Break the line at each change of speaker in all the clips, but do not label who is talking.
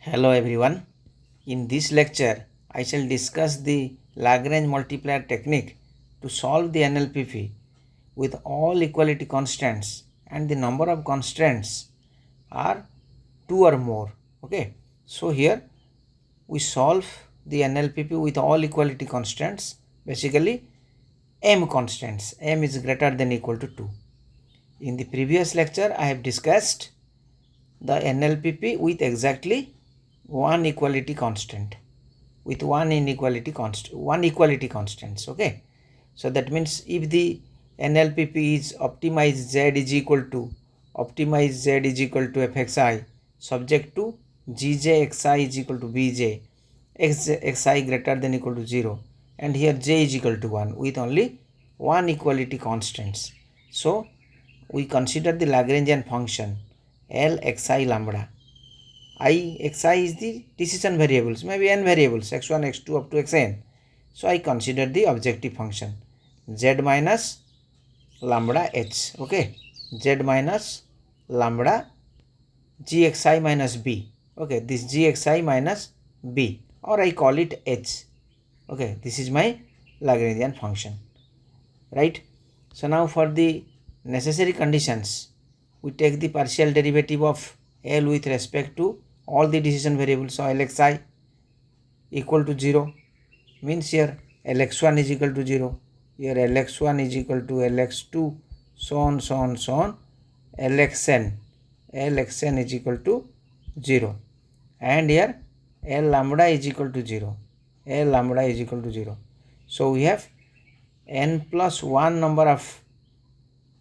Hello everyone. In this lecture, I shall discuss the Lagrange multiplier technique to solve the NLPP with all equality constants, and the number of constants are 2 or more. Okay. So here we solve the NLPP with all equality constants, basically m constants. M is greater than or equal to 2. In the previous lecture, I have discussed the NLPP with exactly one equality constant, with one equality constants. Okay, so that means if the NLPP is optimized z is equal to fxi subject to gj xi is equal to bj xi greater than or equal to 0, and here j is equal to 1 with only one equality constants. So we consider the Lagrangian function L xi lambda. Xi is the decision variables, maybe n variables, x1, x2 up to xn. So I consider the objective function z minus lambda h. Okay, z minus lambda gxi minus b. Okay, this gxi minus b, or I call it h. Okay, this is my Lagrangian function, right? So now for the necessary conditions, we take the partial derivative of L with respect to all the decision variables. So Lxi equal to 0 means here Lx1 is equal to 0, here Lx1 is equal to Lx2, so on, so on, so on. Lxn is equal to 0, and here L lambda is equal to 0. L lambda is equal to 0. So we have n plus 1 number of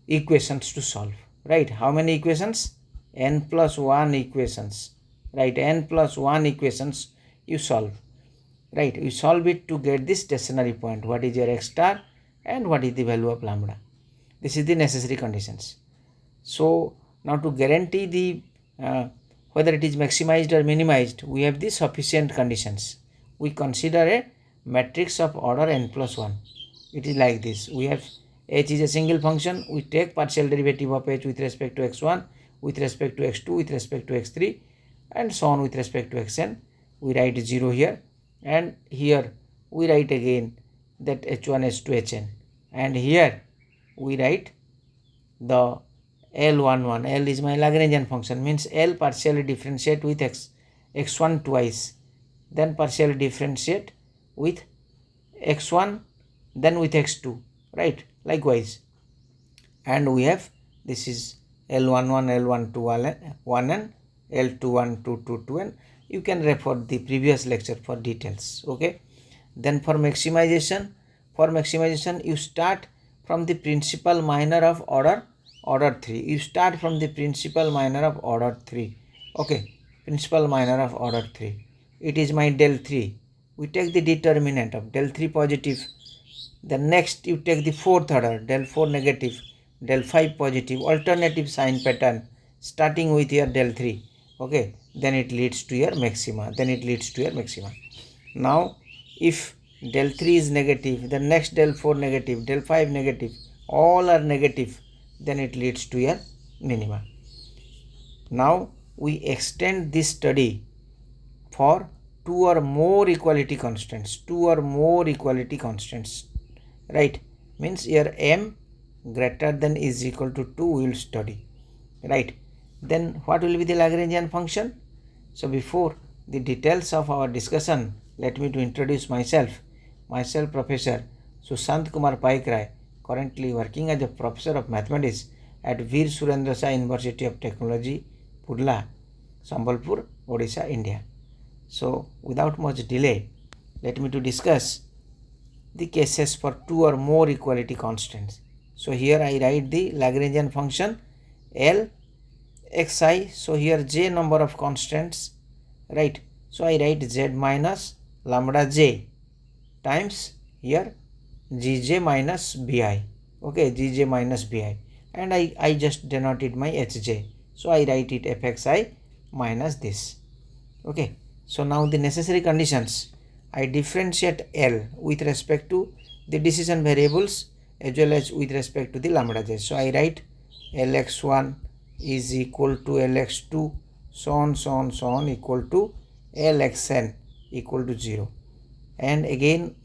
equations to solve, right? How many equations? N plus 1 equations, right? N plus 1 equations you solve, right? You solve it to get this stationary point. What is your x star and what is the value of lambda? This is the necessary conditions. So now to guarantee the whether it is maximized or minimized, we have the sufficient conditions. We consider a matrix of order n plus 1. It is like this. We have h is a single function. We take partial derivative of h with respect to x1, with respect to x2, with respect to x3, and so on with respect to xn. We write 0 here, and here we write again that h1, h2, hn, and here we write the L11. L is my Lagrangian function, means L partially differentiate with x1 twice, then partially differentiate with x1, then with x2, right? Likewise, and we have this is L11, L12, 1n, L21, 2, 2, 2n. You can refer the previous lecture for details. Okay, then for maximization you start from the principal minor of order 3. You start from the principal minor of order 3. Okay, principal minor of order 3. It is my del 3. We take the determinant of del 3 positive. Then next you take the fourth order, del 4 negative, del 5 positive, alternative sign pattern starting with your del 3. Okay, then it leads to your maxima. Now if del 3 is negative, then next del 4 negative, del 5 negative, all are negative, then it leads to your minima. Now we extend this study for 2 or more equality constants, right? Means here m greater than is equal to 2 we will study, right? Then what will be the Lagrangian function? So before the details of our discussion, let me to introduce myself. Myself Professor Susanta Kumar Paikray, currently working as a Professor of Mathematics at Veer Surendra University of Technology, Burla, Sambalpur, Odisha, India. So without much delay, let me to discuss the cases for 2 or more equality constants. So here I write the Lagrangian function L xi. So here j number of constants, right? So I write z minus lambda j times here gj minus bi. Okay, gj minus bi, and I just denoted my hj. So I write it fxi minus this. Okay, so now the necessary conditions, I differentiate L with respect to the decision variables as well as with respect to the lambda j. So I write Lx1 is equal to Lx2, so on equal to Lxn equal to 0. And again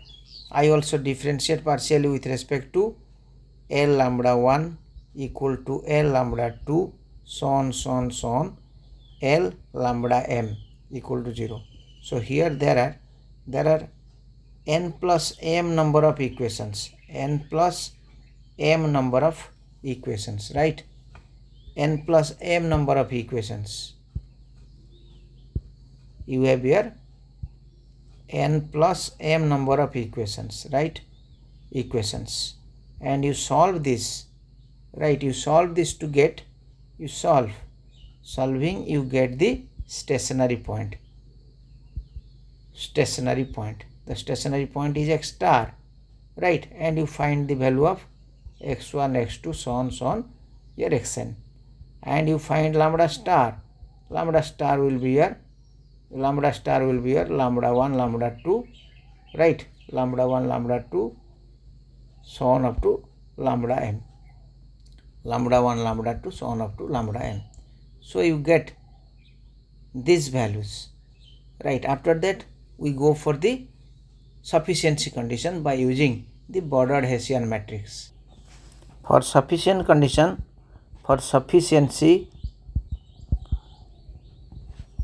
I also differentiate partially with respect to L lambda 1 equal to L lambda 2 so on L lambda m equal to 0. So here there are n plus m number of equations, n plus m number of equations, right? N plus m number of equations. You have here n plus m number of equations, right? Equations. And you solve this, right? You solve this to get, solving you get the stationary point. The stationary point is x star, right? And you find the value of x1, x2, so on here xn. And you find lambda star will be here lambda 1, lambda 2, right? Lambda 1, lambda 2, so on up to lambda m. Lambda 1, lambda 2, so on up to lambda n. So you get these values, right? After that we go for the sufficiency condition by using the bordered Hessian matrix. For sufficiency,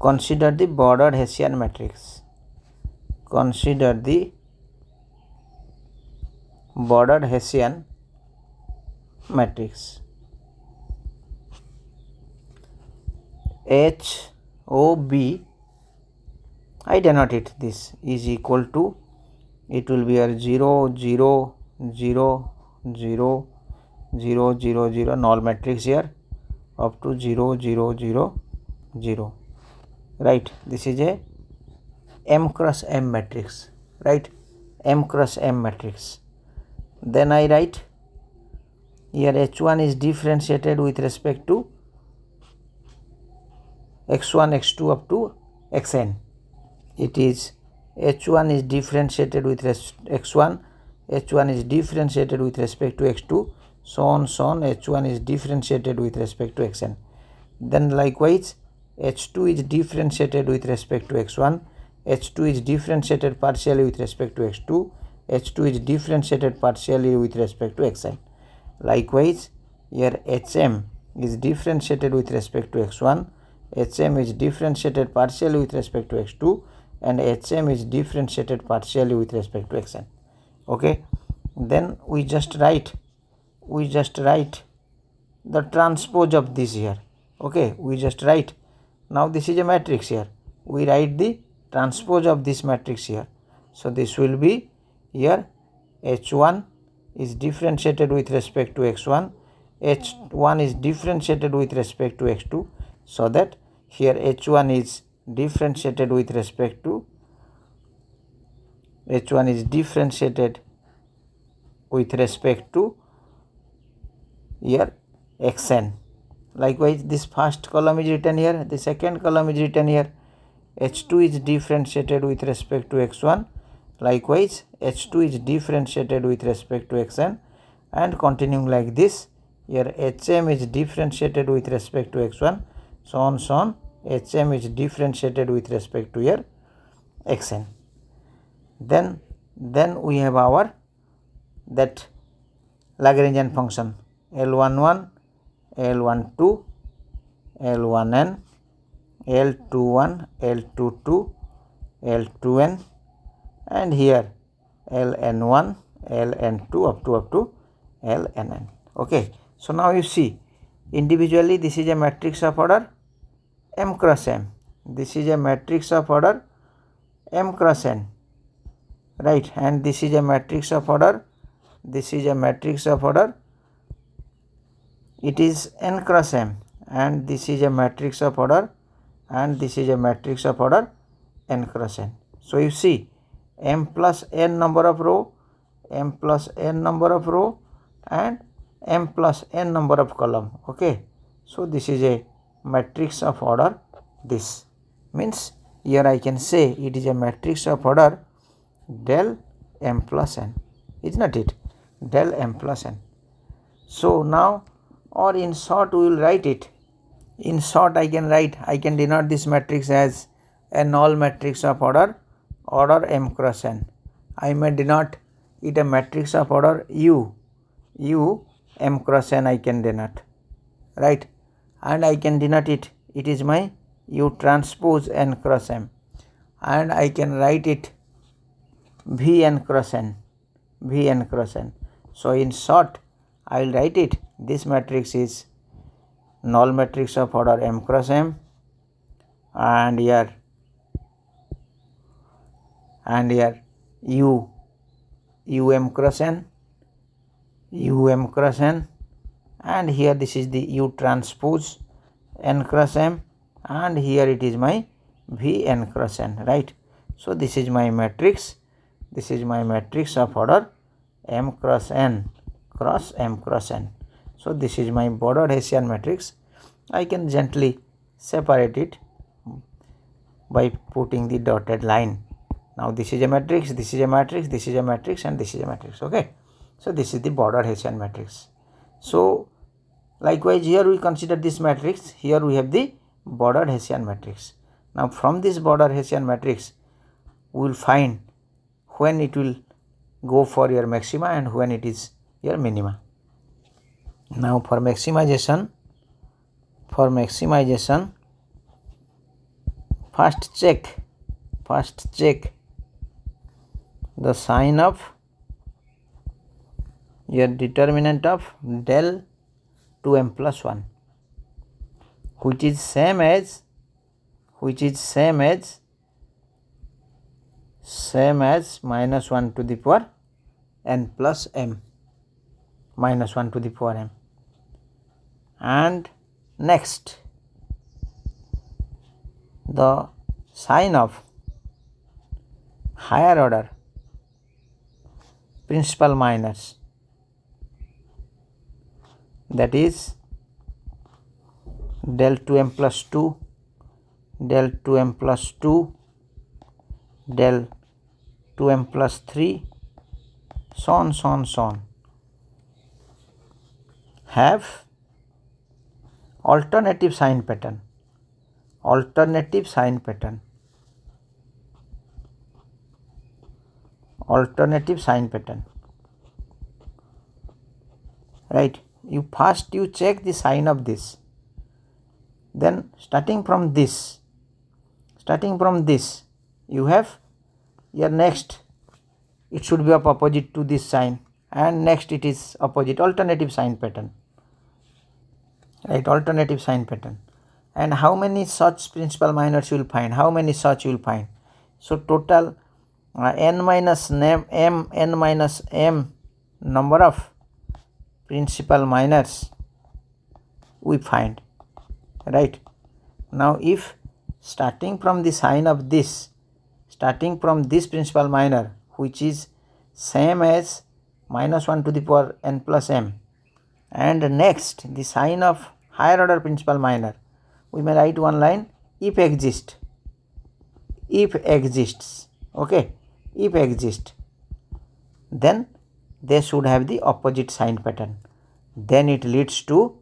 consider the bordered Hessian matrix. Consider the bordered Hessian matrix. HOB, I denote this is equal to, it will be here 0 0 0 0 0 0 0 null matrix here up to 0 0 0 0, right? This is a m cross m matrix, right? M cross m matrix. Then I write here h1 is differentiated with respect to x1 x2 up to xn. It is h1 is differentiated with x1, h1 is differentiated with respect to x2, so on h1 is differentiated with respect to xn. Then likewise h2 is differentiated with respect to x1, h2 is differentiated partially with respect to x2, h2 is differentiated partially with respect to xn. Likewise here hm is differentiated with respect to x1, hm is differentiated partially with respect to x2, and hm is differentiated partially with respect to xn. Okay, then we just write the transpose of this here. Okay, we just write, now this is a matrix here, we write the transpose of this matrix here. So this will be here h1 is differentiated with respect to x1, h1 is differentiated with respect to x2, so that here h1 is differentiated with respect to here xn. Likewise this first column is written here, the second column is written here, h2 is differentiated with respect to x1, likewise h2 is differentiated with respect to xn, and continuing like this, here hm is differentiated with respect to x1, so on hm is differentiated with respect to here xn. Then we have our that Lagrangian function L11, L12, L1n, L21, L22, L2n, and here Ln1, Ln2 up to Lnn. Okay, so now you see individually this is a matrix of order m cross m, this is a matrix of order m cross n, right? And this is a matrix of order, it is n cross m, and this is a matrix of order, and this is a matrix of order n cross n. So you see m plus n number of row, m plus n number of row, and m plus n number of column. Okay, so this is a matrix of order. This means here I can say it is a matrix of order del m plus n, is not it? Del m plus n. So now, or in short we will write it. In short I can denote this matrix as a null matrix of order m cross n. I may denote it a matrix of order u m cross n I can denote, right, and I can denote it is my u transpose n cross m, and I can write it Vn cross n. So in short, I will write it, this matrix is null matrix of order m cross m, and here u m cross n, and here this is the u transpose n cross m, and here it is my Vn cross n, right. So this is my matrix, of order m cross n cross m cross n. So this is my bordered Hessian matrix. I can gently separate it by putting the dotted line. Now this is a matrix, this is a matrix, this is a matrix, and this is a matrix. Okay, so this is the bordered Hessian matrix. So likewise here we consider this matrix, here we have the bordered Hessian matrix. Now from this bordered Hessian matrix we will find when it will go for your maxima and when it is your minima. Now for maximization, first check the sign of your determinant of del 2m plus 1, which is same as minus 1 to the power n plus m, minus 1 to the power m. And next, the sign of higher order principal minors, that is del 2m plus 2, del 2m plus 2, del 2m plus 3, so on, have alternative sign pattern, right. You check the sign of this, then starting from this you have your next, it should be of opposite to this sign, and next it is opposite, alternative sign pattern, right, and how many such principal minors you will find, so total n minus m number of principal minors we find, right. Now if starting from the sign of this, principal minor which is same as minus 1 to the power n plus m, and next the sign of higher order principal minor, we may write one line, if exists, okay, if exists, then they should have the opposite sign pattern, then it leads to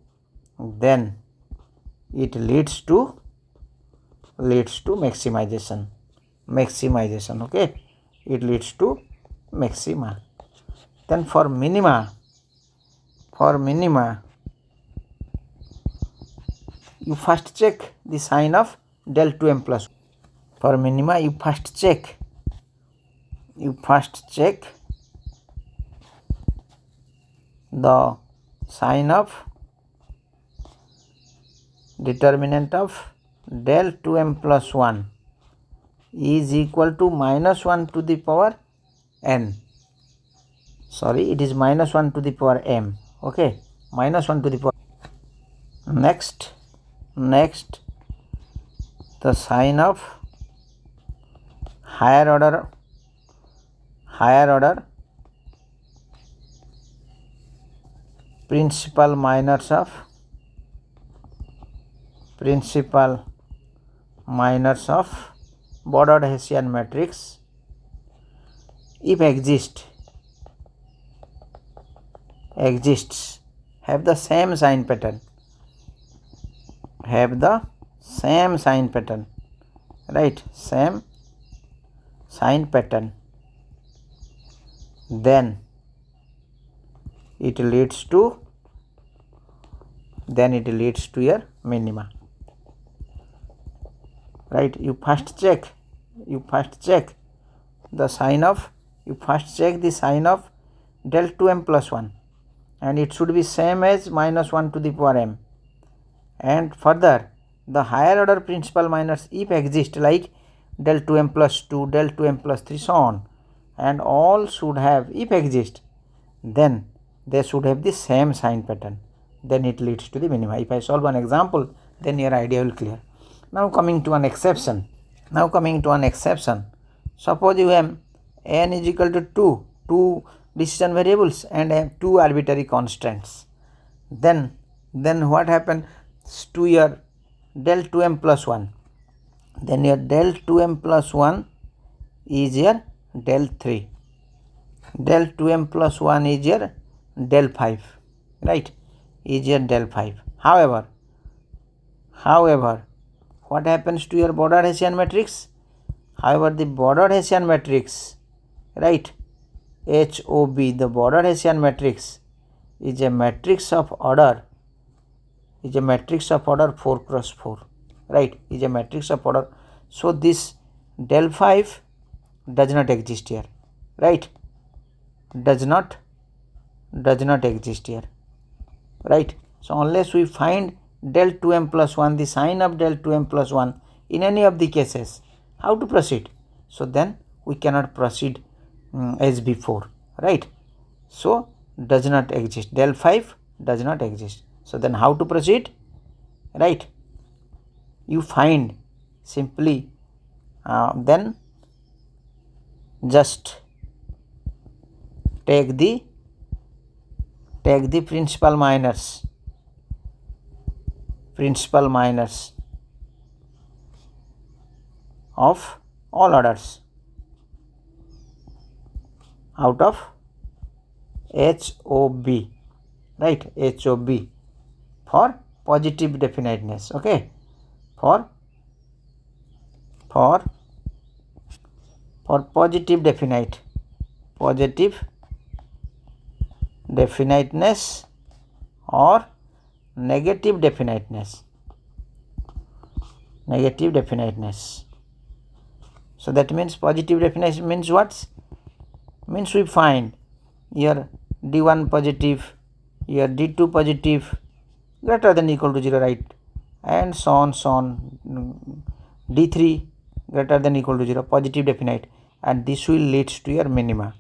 maximization, okay, it leads to maxima. Then for minima, you first check the sign of del 2m plus 1. For minima you first check the sign of determinant of del 2m plus 1 is equal to minus 1 to the power n, sorry, it is minus 1 to the power m, okay, minus 1 to the power. Next the sign of higher order principal minors of bordered Hessian matrix, if exists, have the same sign pattern, right, same sign pattern, then it leads to your minima, right. You first check the sign of del 2m plus 1, and it should be same as minus 1 to the power m. And further, the higher order principal minors, if exist, like del 2m plus 2, del 2m plus 3, so on, and all should have, if exist, then they should have the same sign pattern, then it leads to the minima. If I solve an example, then your idea will clear. Now coming to an exception. Suppose you have n is equal to 2 decision variables and 2 arbitrary constants. Then what happens to your del 2m plus 1? Then your del 2m plus 1 is your del 3. Del 2m plus 1 is your del 5, right? Is your del 5. However, what happens to your bordered Hessian matrix? However, the bordered Hessian matrix, right, HOB, the bordered Hessian matrix is a matrix of order 4 cross 4, right, is a matrix of order. So this del 5 does not exist here, right, does not exist here, right. So unless we find del 2m plus 1, the sign of del 2m plus 1 in any of the cases, how to proceed? So then we cannot proceed as before, right. So does not exist, del 5 does not exist. So then how to proceed, right? You find simply then just take the principal minors of all orders out of HOB, right, HOB for positive definiteness, okay, for positive definiteness or negative definiteness. So that means positive definiteness means what? Means we find your D1 positive, your D2 positive greater than equal to 0, right, and so on, D3 greater than equal to 0, positive definite, and this will leads to your minima,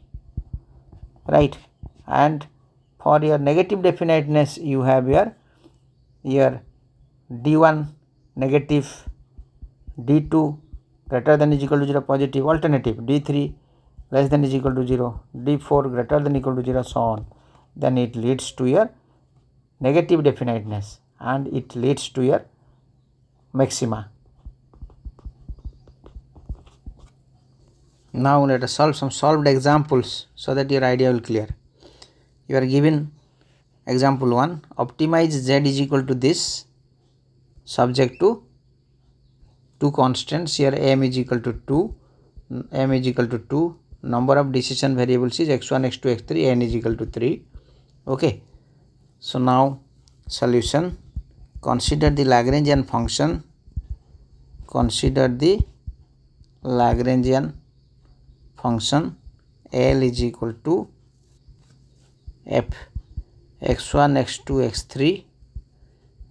right. And for your negative definiteness, you have your D1 negative, D2 greater than is equal to 0 positive, alternative D3 less than is equal to 0, D4 greater than equal to 0, so on. Then it leads to your negative definiteness and it leads to your maxima. Now let us solve some solved examples so that your idea will clear. You are given example 1, optimize z is equal to this, subject to two constants. Here m is equal to 2, number of decision variables is x1, x2, x3, n is equal to 3. Okay, so now solution. Consider the Lagrangian function. L is equal to f x1, x2, x3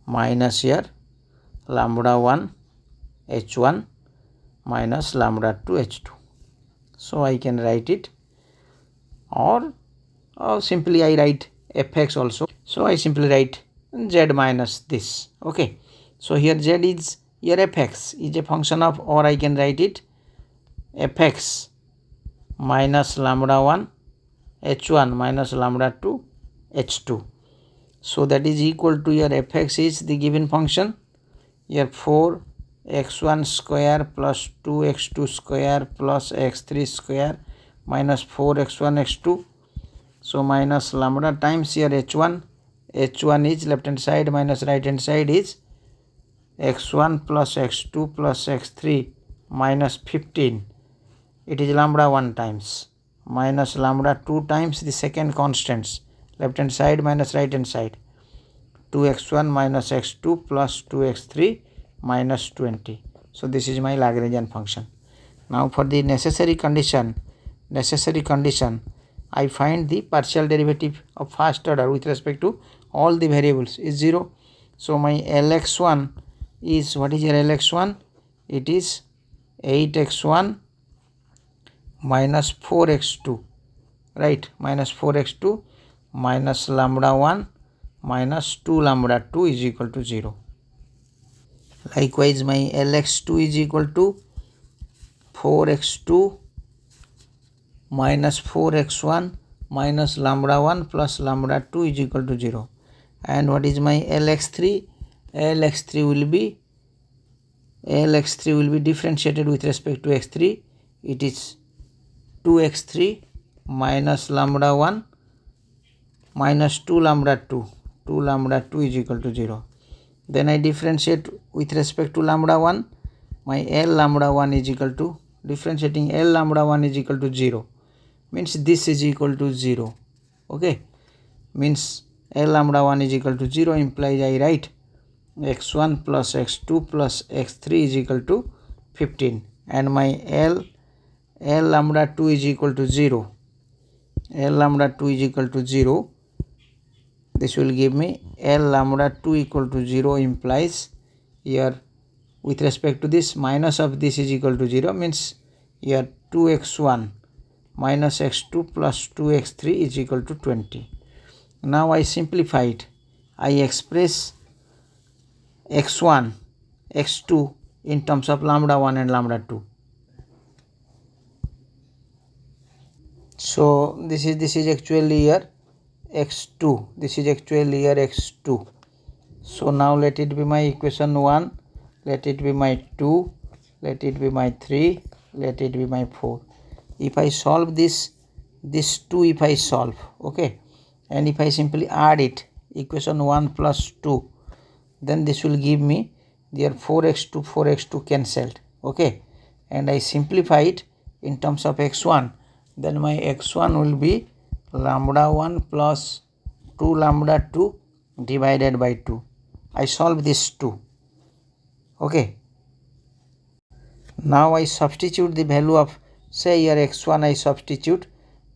minus here lambda 1 h1 minus lambda 2 h2. So I can write it, or simply I write fx also. So I simply write z minus this. Okay, so here z is here fx is a function of, or I can write it fx minus lambda 1 h1 minus lambda 2 h2. So that is equal to your fx is the given function, here 4 x1 square plus 2x2 square plus x3 square minus 4x1 x2. So minus lambda times here h1 is left hand side minus right hand side is x1 plus x2 plus x3 minus 15, it is lambda 1 times, minus lambda 2 times the second constants, left hand side minus right hand side, 2x1 minus x2 plus 2x3 minus 20. So this is my Lagrangian function. Now for the necessary condition, I find the partial derivative of first order with respect to all the variables is 0. So my Lx1 is, what is your Lx1? It is 8x1 minus 4x2, right, minus 4x2 minus lambda 1 minus 2 lambda 2 is equal to 0. Likewise my Lx2 is equal to 4x2 minus 4x1 minus lambda 1 plus lambda 2 is equal to 0. And what is my Lx3? Lx3 will be differentiated with respect to x3. It is 2x3 minus lambda 1 minus 2 lambda 2. 2 lambda 2 is equal to 0. Then I differentiate with respect to lambda 1. My L lambda 1 is equal to, differentiating L lambda 1 is equal to 0. Means this is equal to 0. Okay. Means L lambda 1 is equal to 0 implies I write x1 plus x2 plus x3 is equal to 15. And my L lambda 2 is equal to 0. L lambda 2 is equal to 0. This will give me L lambda 2 equal to 0 implies here with respect to this minus of this is equal to 0, means here 2x1 minus x2 plus 2x3 is equal to 20. Now I simplify it. I express x1, x2 in terms of lambda 1 and lambda 2. So this is actually here x2. This is actually here x2. So now let it be my equation 1, let it be my 2, let it be my 3, let it be my 4. If I solve this 2 if I solve, okay, and if I simply add it, equation 1 plus 2, then this will give me their 4x2 cancelled, okay, and I simplify it in terms of x1, then my x1 will be lambda 1 plus 2 lambda 2 divided by 2. I solve this 2, okay. Now I substitute the value of, say here x1, I substitute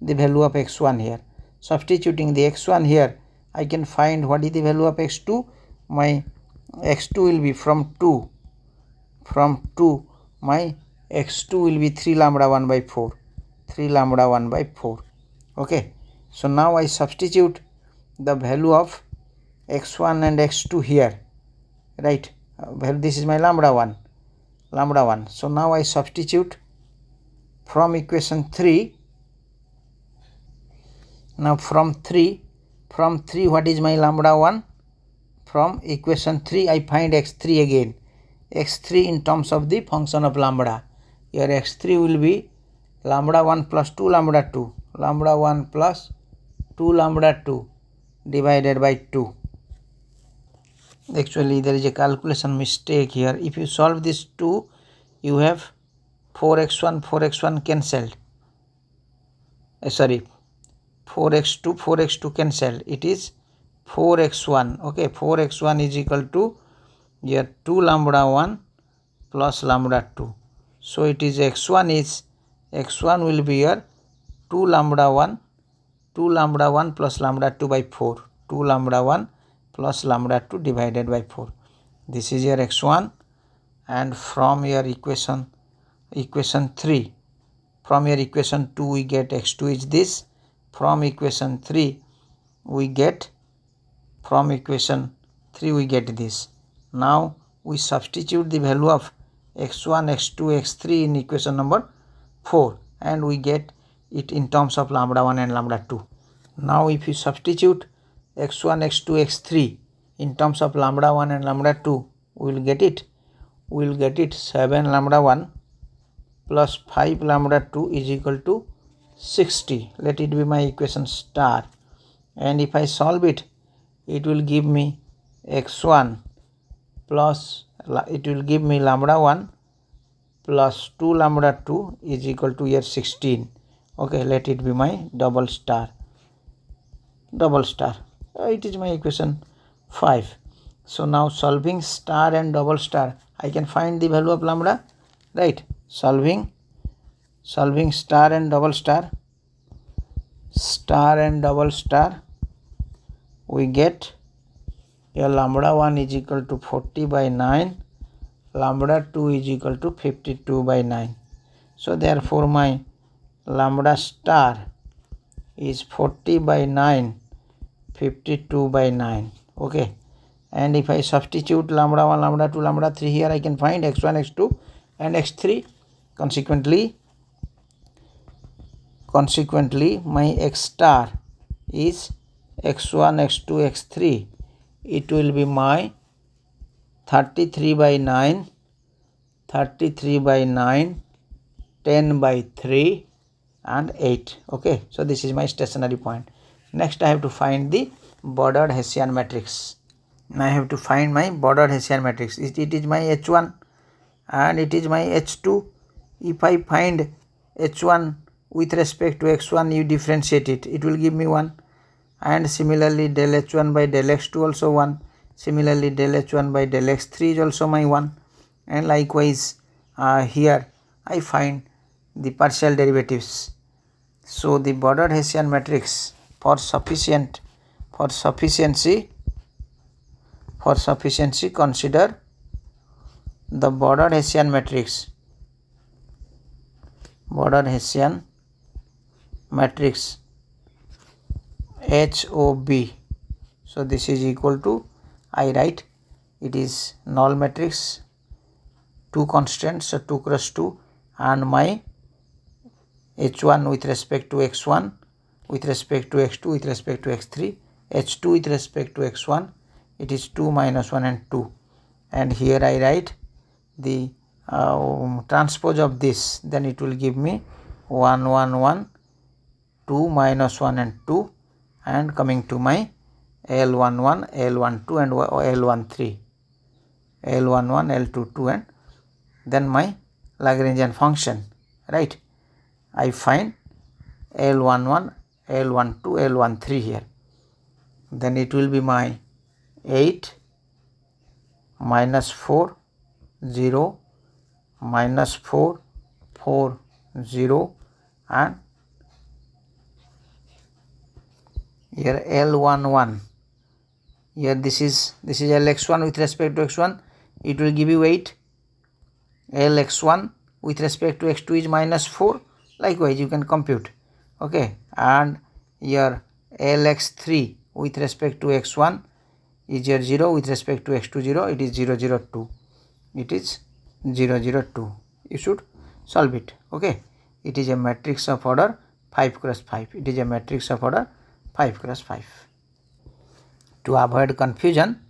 the value of x1 here. Substituting the x1 here, I can find what is the value of x2. My x2 will be from 2, my x2 will be 3 lambda 1 by 4, 3 lambda 1 by 4, okay. So now I substitute the value of x1 and x2 here, right, this is my lambda 1. So now I substitute from equation 3. Now from 3 what is my lambda 1? From equation 3 I find x3 again. X3 in terms of the function of lambda. Here x3 will be lambda 1 plus 2 lambda 2. Lambda 1 plus 2 lambda 2 divided by 2. Actually there is a calculation mistake here. If you solve this 2, you have 4x1 cancelled. 4x2 cancelled. It is 4x1. Okay, 4x1 is equal to here 2 lambda 1 plus lambda 2. So it is x1 will be here 2 lambda 1 plus lambda 2 by 4. 2 lambda 1 plus lambda 2 divided by 4. This is your x1, and from your equation 3, from your equation 2 we get x2 is this. From equation 3 we get this. Now we substitute the value of x1, x2, x3 in equation number 4, and we get it in terms of lambda 1 and lambda 2. Now if you substitute x1, x2, x3 in terms of lambda 1 and lambda 2, we will get it 7 lambda 1 plus 5 lambda 2 is equal to 60. Let it be my equation star, and if I solve it, it will give me x1 plus, it will give me lambda 1 plus 2 lambda 2 is equal to here 16. Okay, let it be my double star. It is my equation 5. So now solving star and double star, I can find the value of lambda, right? Solving star and double star, we get here lambda 1 is equal to 40 by 9, lambda 2 is equal to 52 by 9. So therefore my lambda star is 40 by 9, 52 by 9. Okay, and if I substitute lambda 1, lambda 2, lambda 3 here, I can find x1, x2 and x3. Consequently my x star is x1, x2, x3. It will be my 33 by 9, 10 by 3 and 8. Okay, so this is my stationary point. Next I have to find the bordered Hessian matrix. Now I have to find my bordered Hessian matrix. It is my H1 and it is my H2. If I find H1 with respect to x1, you differentiate it, it will give me 1. And similarly del H1 by del X2 also 1. Similarly del H1 by del X3 is also my 1. And likewise here I find the partial derivatives. So the bordered Hessian matrix for sufficiency consider the bordered Hessian matrix. HOB. So this is equal to, I write it is null matrix, 2 constants, so 2 cross 2, and my H1 with respect to x1, with respect to x2, with respect to x3, H2 with respect to x1, it is 2 minus 1 and 2. And here I write the transpose of this, then it will give me 1, 1, 1, 2 minus 1 and 2, and coming to my L11, L12 and L13, L11, L22, and then my Lagrangian function, right? I find L11, L12, L13 here. Then it will be my 8 minus 4, 0, minus 4, 4, 0, and here L11. Here this is Lx1 with respect to x1, it will give you 8. Lx1 with respect to x2 is minus 4. Likewise you can compute. Okay, and here Lx3 with respect to x1 is here 0, with respect to x2 0, it is 0, 0, 2. It is 0, 0, 2. You should solve it. Okay, it is a matrix of order 5 cross 5. It is a matrix of order 5 cross 5. To avoid confusion,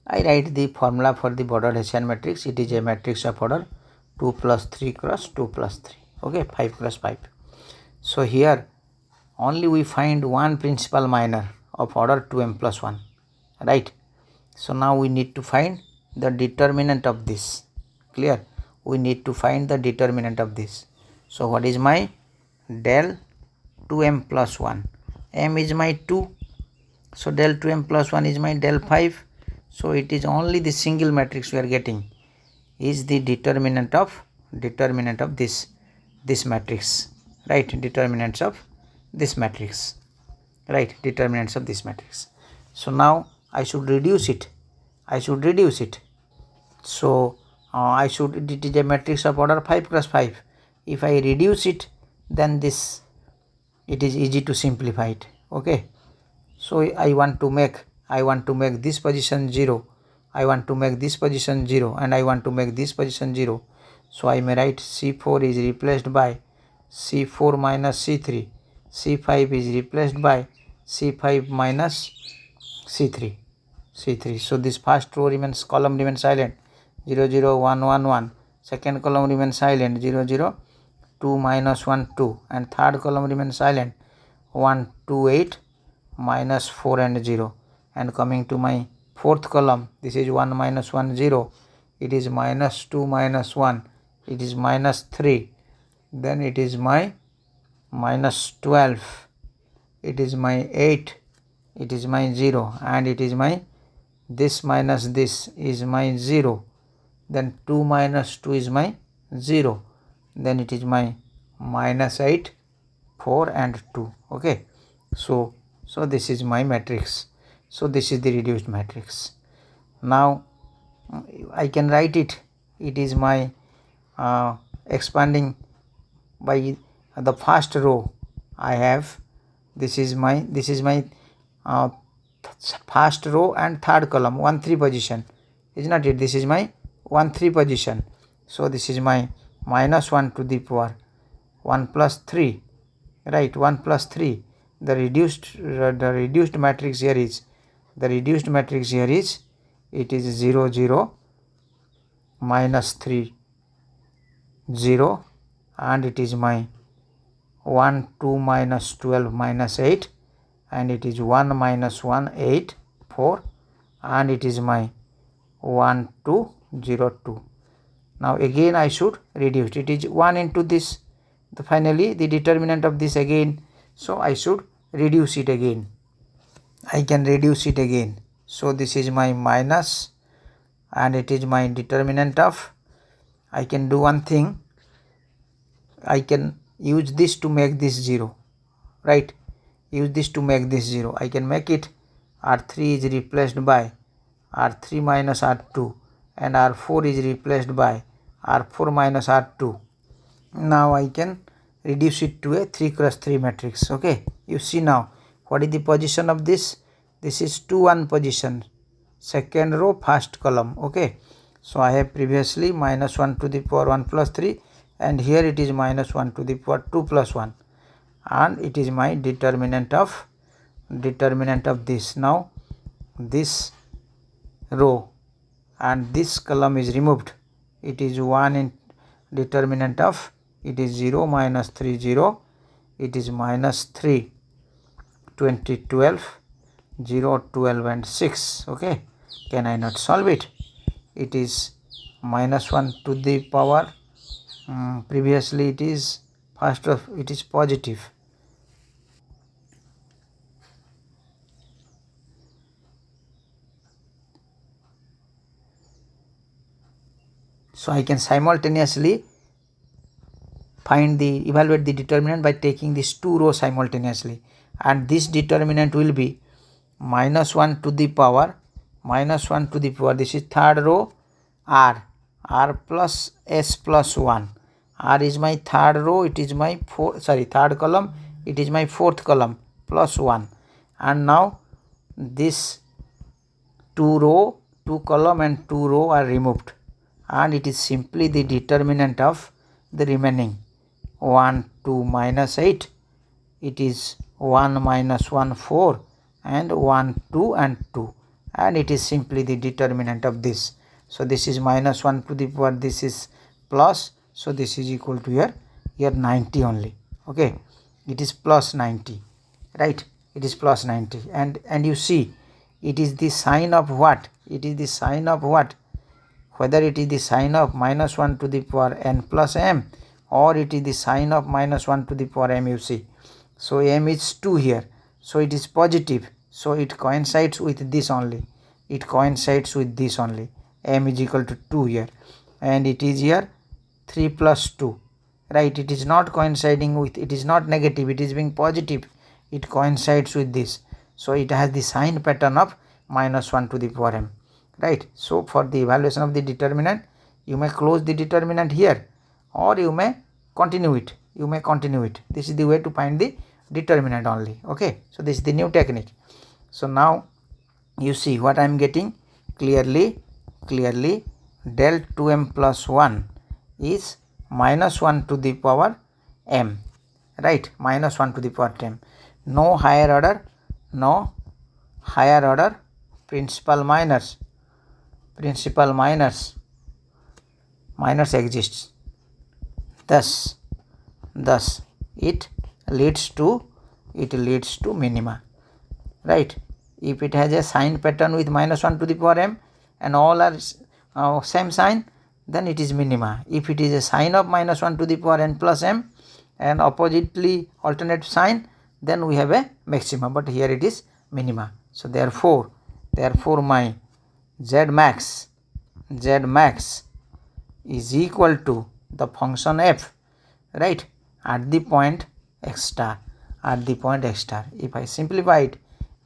I write the formula for the bordered Hessian matrix. It is a matrix of order 2 plus 3 cross 2 plus 3. Okay, 5 cross 5. So here only we find one principal minor of order 2m plus 1, right? So now we need to find the determinant of this. Clear? We need to find the determinant of this. So what is my del 2m plus 1? M is my 2. So del 2m plus 1 is my del 5. So it is only the single matrix we are getting is the determinant of this matrix, right? Determinants of this matrix, right? Determinants of this matrix. So now I should reduce it. So it is a matrix of order 5 cross 5. If I reduce it, then this, it is easy to simplify it. Okay, so I want to make this position 0, I want to make this position 0, and I want to make this position 0. So I may write C4 is replaced by C4 minus C3, C5 is replaced by C5 minus C3. So this first row remains, column remains silent, 0, 0, 1, 1, 1. Second column remains silent, 0, 0, 2 minus 1, 2. And third column remains silent, 1, 2, 8, minus 4 and 0. And coming to my fourth column, this is 1 minus 1, 0. It is minus 2 minus 1, it is minus 3, then it is my minus 12, it is my 8, it is my 0, and it is my this minus this is my 0, then 2 minus 2 is my 0, then it is my minus 8, 4 and 2. Okay, so this is my matrix. So this is the reduced matrix. Now I can write it. It is my expanding by the first row. I have this is my first row and third column, 1 3 position, is not it? This is my 1 3 position. So this is my minus 1 to the power 1 plus 3, right? 1 plus 3. The reduced matrix here is it is 0 0 minus 3 0, and it is my 1 2 minus 12 minus 8, and it is 1 minus 1 8 4, and it is my 1 2 0 2. Now again I should reduce. It is 1 into this, finally the determinant of this again, so I should reduce it again. I can reduce it again. So this is my minus, and it is my determinant of, I can do one thing, I can use this to make this 0, right? Use this to make this 0. I can make it R3 is replaced by R3 minus R2, and R4 is replaced by R4 minus R2. Now I can reduce it to a 3 cross 3 matrix. Okay, you see now what is the position of this? This is 2 1 position, second row, first column. Okay, so I have previously minus 1 to the power 1 plus 3, and here it is minus 1 to the power 2 plus 1, and it is my determinant of this. Now this row and this column is removed. It is 1 in determinant of, it is 0 minus 3 0, it is minus 3 20 12 0 12 and 6. Okay, can I not solve it? It is minus 1 to the power, previously it is first of, it is positive. So I can simultaneously evaluate the determinant by taking these two rows simultaneously, and this determinant will be minus 1 to the power, this is third row, r plus s plus 1. R is my third row, it is my third column, it is my fourth column, plus 1. And now this 2 column and 2 row are removed, and it is simply the determinant of the remaining 1 2 minus 8, it is 1 minus 1 4, and 1 2 and 2, and it is simply the determinant of this. So this is minus 1 to the power, this is plus, so this is equal to here 90 only. Okay, it is plus 90, right? It is plus 90, and you see it is the sign of what? It is the sign of what? Whether it is the sign of minus 1 to the power n plus m, or it is the sign of minus 1 to the power m, you see. So m is 2 here, so it is positive, so it coincides with this only, it coincides with this only, m is equal to 2 here, and it is here 3 plus 2, right? It is not coinciding with, it is not negative, it is being positive, it coincides with this, so it has the sign pattern of minus 1 to the power m, right? So for the evaluation of the determinant, you may close the determinant here, or you may continue it, this is the way to find the determinant only. Okay, so this is the new technique. So now you see what I am getting clearly, del 2m plus 1 is minus 1 to the power m, right? Minus 1 to the power m. No higher order principal minors exists. Thus it leads to minima, right? If it has a sign pattern with minus 1 to the power m and all are same sign, then it is minima. If it is a sign of minus 1 to the power n plus m and oppositely alternate sign, then we have a maxima, but here it is minima. So therefore my z max is equal to the function f, right, at the point x star, If I simplify it,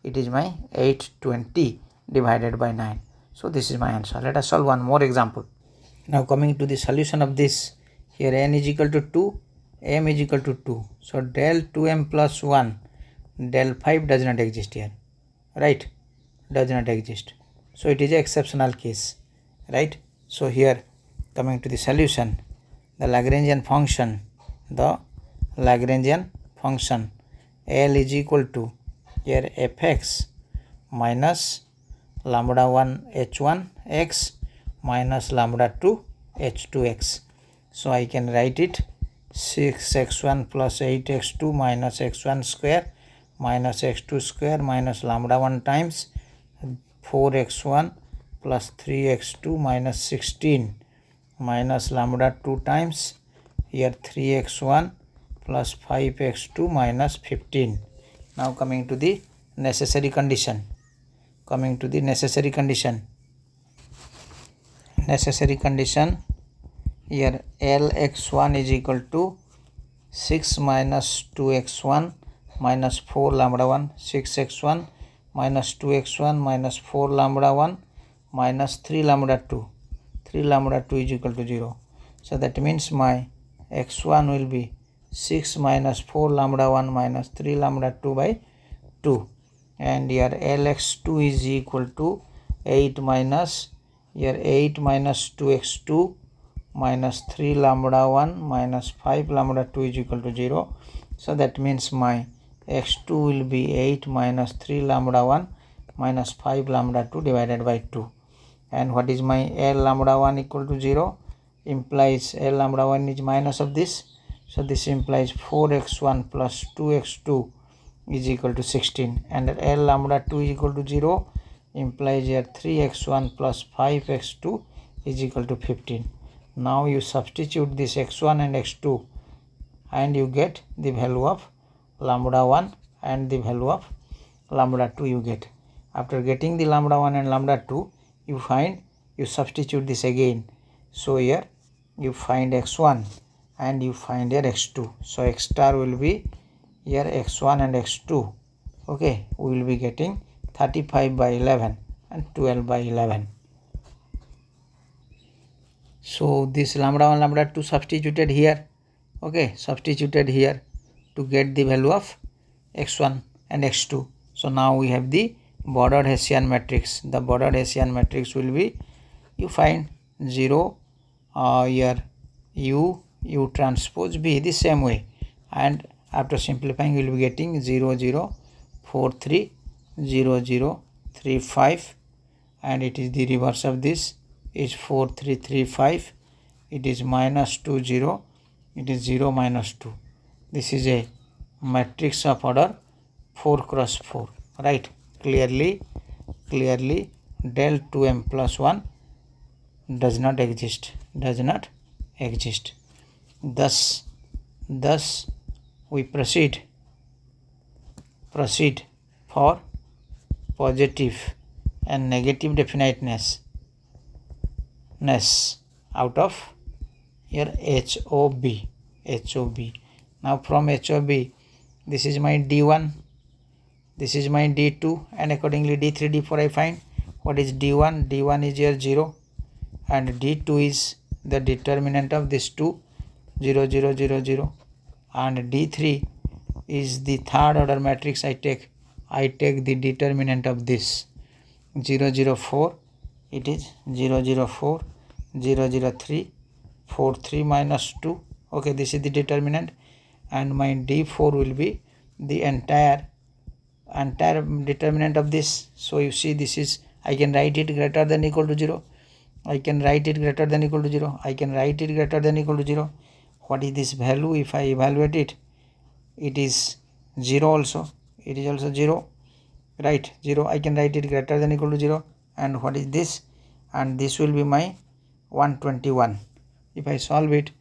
it is my 820 divided by 9. So this is my answer. Let us solve one more example. Now coming to the solution of this, here n is equal to 2, m is equal to 2. So del 2m plus 1, del 5 does not exist here, right, does not exist. So it is an exceptional case, right. So here coming to the solution, the Lagrangian function L is equal to here fx minus lambda 1 h1 x minus lambda 2 h2x. So I can write it 6x1 plus 8x2 minus x1 square minus x2 square minus lambda 1 times 4x1 plus 3x2 minus 16 minus lambda 2 times here 3x1 plus 5x2 minus 15. Now coming to the necessary condition. Here Lx1 is equal to 6 minus 2x1 minus 4 lambda 1, 6x1 minus 2x1 minus 4 lambda 1 minus 3 lambda 2. 3 lambda 2 is equal to 0. So that means my x1 will be 6 minus 4 lambda 1 minus 3 lambda 2 by 2. And here Lx2 is equal to 8 minus 2x2 minus 3 lambda 1 minus 5 lambda 2 is equal to 0. So that means my x2 will be 8 minus 3 lambda 1 minus 5 lambda 2 divided by 2. And what is my L lambda 1 equal to 0? Implies L lambda 1 is minus of this. So this implies 4x1 plus 2x2 is equal to 16. And L lambda 2 is equal to 0 implies here 3x1 plus 5x2 is equal to 15. Now you substitute this x1 and x2 and you get the value of lambda 1 and the value of lambda 2 you get. After getting the lambda 1 and lambda 2, you substitute this again. So here you find x1 and you find here x2. So x star will be here x1 and x2. Okay, we will be getting 35 by 11 and 12 by 11. So this lambda 1 lambda 2 substituted here. Okay, substituted here to get the value of x1 and x2. So now we have the bordered Hessian matrix. The bordered Hessian matrix will be, you find 0 here u transpose b the same way, and after simplifying you will be getting 0 0 4 3 0 0 3 5, and it is the reverse of this is 4 3 3 5. It is minus 2 0. It is 0 minus 2. This is a matrix of order 4 cross 4, right. Clearly del 2m plus 1 does not exist. Thus we proceed for positive and negative definiteness out of here HOB. Now from HOB, this is my D1, this is my D2, and accordingly D3 D4 I find. What is D1? D1 is here 0 and D2 is the determinant of this 2, 0 0 0 0, and D3 is the third order matrix I take the determinant of this 0 0 4. It is 0 0 4 0 0 3 4 3 minus 2. Okay, this is the determinant, and my D4 will be the entire determinant of this. So you see, this is, I can write it greater than equal to 0. I can write it greater than equal to 0. I can write it greater than equal to 0. What is this value? If I evaluate it, it is 0 also. It is also 0, right? 0. I can write it greater than equal to 0. And what is this? And this will be my 121. If I solve it,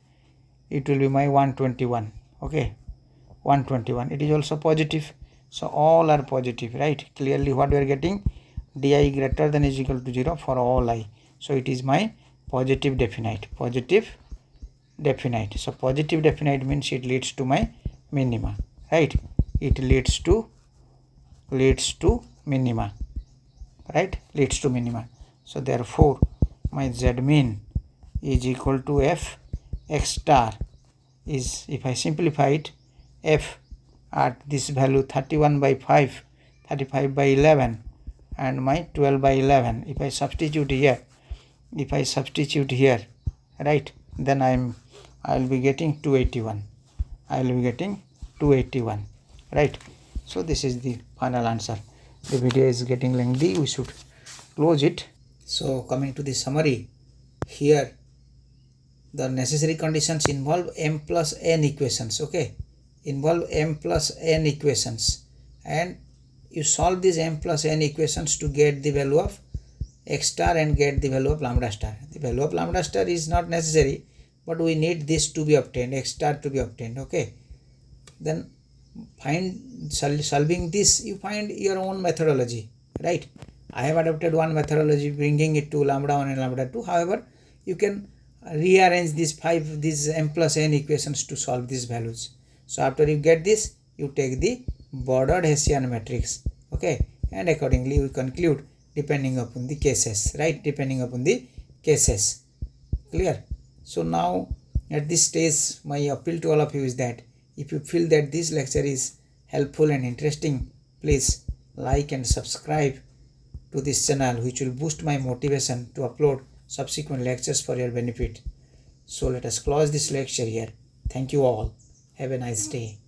it will be my 121. Okay, 121. It is also positive, so all are positive, right? Clearly what we are getting, di greater than is equal to 0 for all I. So it is my positive definite. So positive definite means it leads to my minima, right? It leads to minima, right? Leads to minima. So therefore my z mean is equal to f x star is, if I simplify it, f at this value 31 by 5, 35 by 11 and my 12 by 11. If I substitute here, right, then I will be getting 281. Right? So this is the final answer. The video is getting lengthy, we should close it. So coming to the summary, here the necessary conditions involve m plus n equations. Okay, involve m plus n equations, and you solve these m plus n equations to get the value of x star and get the value of lambda star. The value of lambda star is not necessary, but we need this to be obtained, x star to be obtained. Okay, then solving this, you find your own methodology, right? I have adopted one methodology, bringing it to lambda 1 and lambda 2. However, you can rearrange these m plus n equations to solve these values. So after you get this, you take the bordered Hessian matrix. Okay, and accordingly we conclude depending upon the cases, right? Depending upon the cases. Clear? So now at this stage, my appeal to all of you is that if you feel that this lecture is helpful and interesting, please like and subscribe to this channel, which will boost my motivation to upload subsequent lectures for your benefit. So let us close this lecture here. Thank you all. Have a nice day.